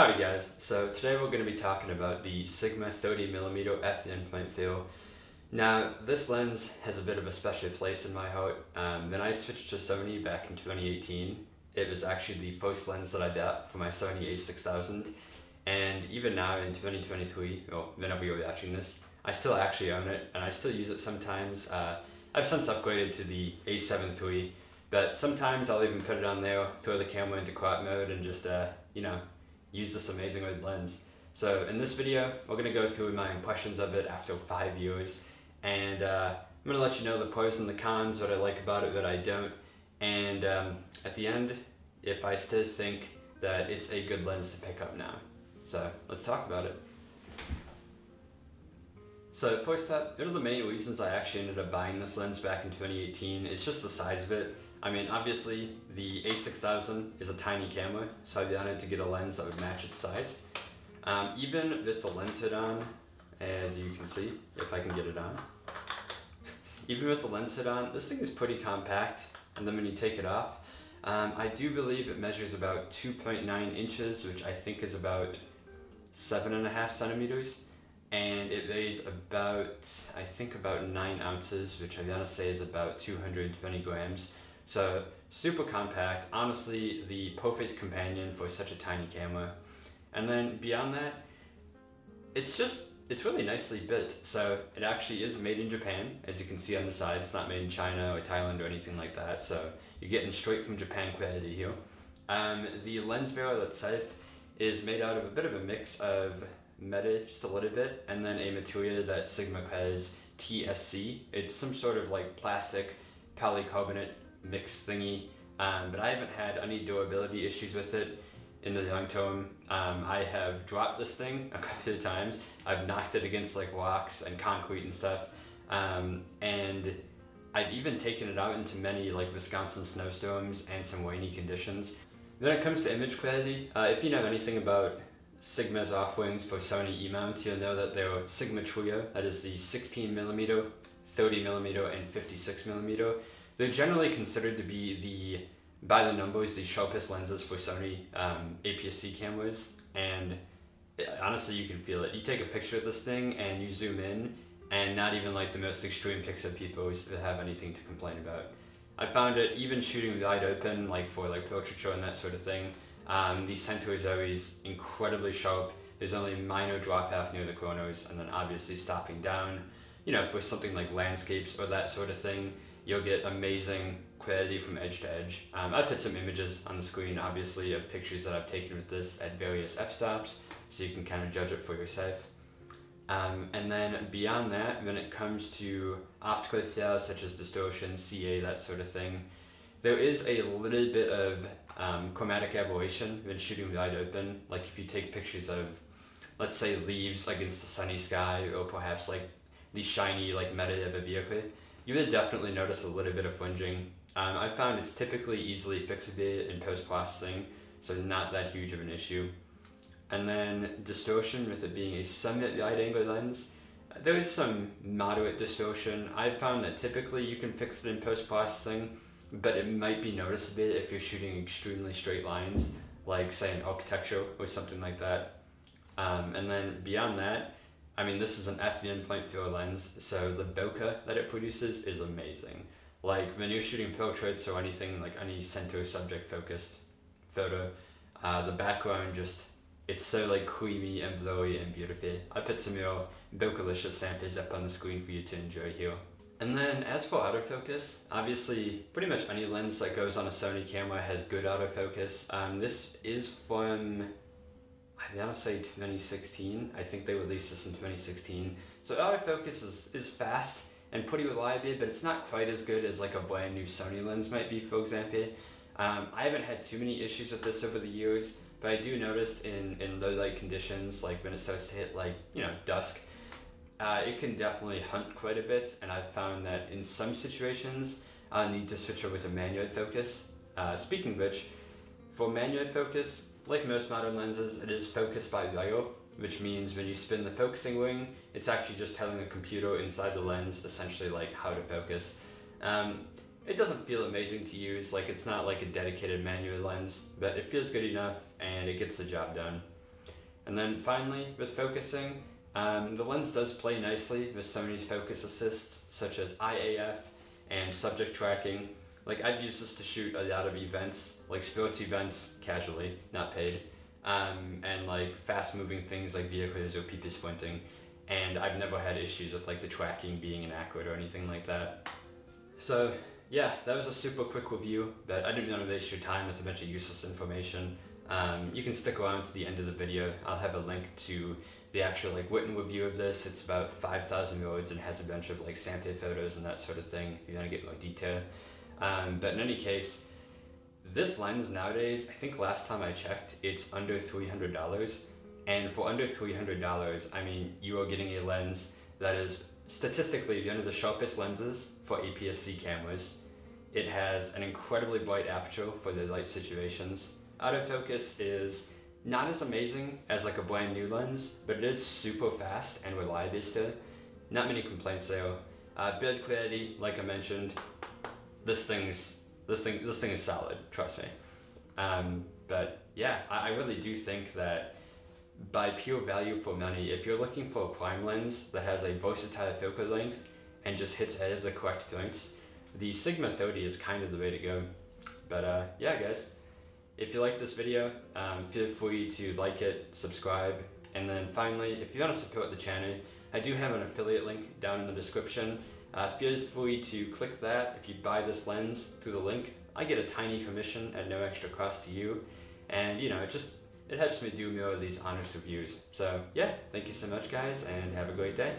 Howdy guys, so today we're going to be talking about the Sigma 30mm F1.4. Now this lens has a bit of a special place in my heart. When I switched to Sony back in 2018, it was actually the first lens that I bought for my Sony a6000, and even now in 2023, or whenever you're watching this, I still actually own it and I still use it sometimes. I've since upgraded to the a7 III, but sometimes I'll even put it on there, throw the camera into crop mode and just use this amazing red lens. So in this video, we're going to go through my impressions of it after 5 years, and I'm going to let you know the pros and the cons, what I like about it, what I don't, and at the end, if I still think that it's a good lens to pick up now. So let's talk about it. So first up, one of the main reasons I actually ended up buying this lens back in 2018 is just the size of it. I mean, obviously, the a6000 is a tiny camera, so I wanted to get a lens that would match its size. Even with the lens hood on, as you can see, if I can get it on. Even with the lens hood on, this thing is pretty compact, and then when you take it off, I do believe it measures about 2.9 inches, which I think is about 7.5 centimeters. And it weighs about, I think about 9 ounces, which I want to say is about 220 grams. So super compact, honestly the perfect companion for such a tiny camera. And then beyond that, it's really nicely built. So it actually is made in Japan, as you can see on the side. It's not made in China or Thailand or anything like that. So you're getting straight from Japan quality here. The lens barrel itself is made out of a bit of a mix of metal, just a little bit, and then a material that Sigma calls APS-C. It's some sort of like plastic polycarbonate mix thingy, but I haven't had any durability issues with it in the long term. I have dropped this thing a couple of times. I've knocked it against like rocks and concrete and stuff, and I've even taken it out into many like Wisconsin snowstorms and some rainy conditions. When it comes to image quality, if you know anything about Sigma's offerings for Sony E-mounts, you'll know that they're Sigma Trio, that is the 16mm, 30mm, and 56mm. They're generally considered to be by the numbers, the sharpest lenses for Sony APS-C cameras, and honestly you can feel it. You take a picture of this thing and you zoom in, and not even like the most extreme pixel people have anything to complain about. I found it even shooting wide open, like for like portraiture and that sort of thing. The center is always incredibly sharp. There's only minor drop off near the corners, and then obviously stopping down. You know, for something like landscapes or that sort of thing, you'll get amazing quality from edge to edge. I put some images on the screen, obviously, of pictures that I've taken with this at various f-stops, so you can kind of judge it for yourself. And then beyond that, when it comes to optical flares such as distortion, CA, that sort of thing, there is a little bit of chromatic aberration when shooting wide open. Like if you take pictures of, let's say, leaves against a sunny sky, or perhaps like the shiny like metal of a vehicle, you will definitely notice a little bit of fringing. I found it's typically easily fixable in post-processing, so not that huge of an issue. And then distortion, with it being a somewhat wide-angle lens, there is some moderate distortion. I've found that typically you can fix it in post-processing, but it might be noticeable if you're shooting extremely straight lines, like say in architecture or something like that. And then beyond that, I mean, this is an f1.4 lens, so the bokeh that it produces is amazing. Like when you're shooting portraits or anything, like any center subject focused photo, the background it's so like creamy and blurry and beautiful. I put some more Bokeh-licious samples up on the screen for you to enjoy here. And then as for autofocus, obviously pretty much any lens that goes on a Sony camera has good autofocus. This is from, I want to say 2016. I think they released this in 2016. So autofocus is fast and pretty reliable, but it's not quite as good as like a brand new Sony lens might be, for example. I haven't had too many issues with this over the years, but I do notice in low light conditions, like when it starts to hit like, dusk, it can definitely hunt quite a bit, and I've found that in some situations I need to switch over to manual focus. Speaking of which, for manual focus, like most modern lenses, it is focused by wire, which means when you spin the focusing ring, it's actually just telling a computer inside the lens essentially like how to focus. It doesn't feel amazing to use, like it's not like a dedicated manual lens, but it feels good enough and it gets the job done. And then finally, with focusing, the lens does play nicely with some of these focus assists, such as EyeAF and subject tracking. Like, I've used this to shoot a lot of events, like sports events, casually, not paid, and like fast moving things like vehicles or people sprinting. And I've never had issues with like the tracking being inaccurate or anything like that. So yeah, that was a super quick review, but I didn't want to waste your time with a bunch of useless information. You can stick around to the end of the video. I'll have a link to the actual like written review of this. It's about 5,000 words and has a bunch of like sample photos and that sort of thing if you want to get more detail. But in any case, this lens nowadays, I think last time I checked, it's under $300. And for under $300, I mean, you are getting a lens that is statistically one of the sharpest lenses for APS-C cameras. It has an incredibly bright aperture for the light situations. Autofocus is not as amazing as like a brand new lens, but it is super fast and reliable still. Not many complaints there. Build quality, like I mentioned, this thing is solid, trust me. But yeah, I really do think that by pure value for money, if you're looking for a prime lens that has a versatile focal length and just hits all of the correct points, the Sigma 30 is kind of the way to go. But yeah guys, if you like this video, feel free to like it, subscribe, and then finally, if you want to support the channel, I do have an affiliate link down in the description. Feel free to click that. If you buy this lens through the link, I get a tiny commission at no extra cost to you, and you know, it helps me do more of these honest reviews. So yeah, thank you so much guys, and have a great day.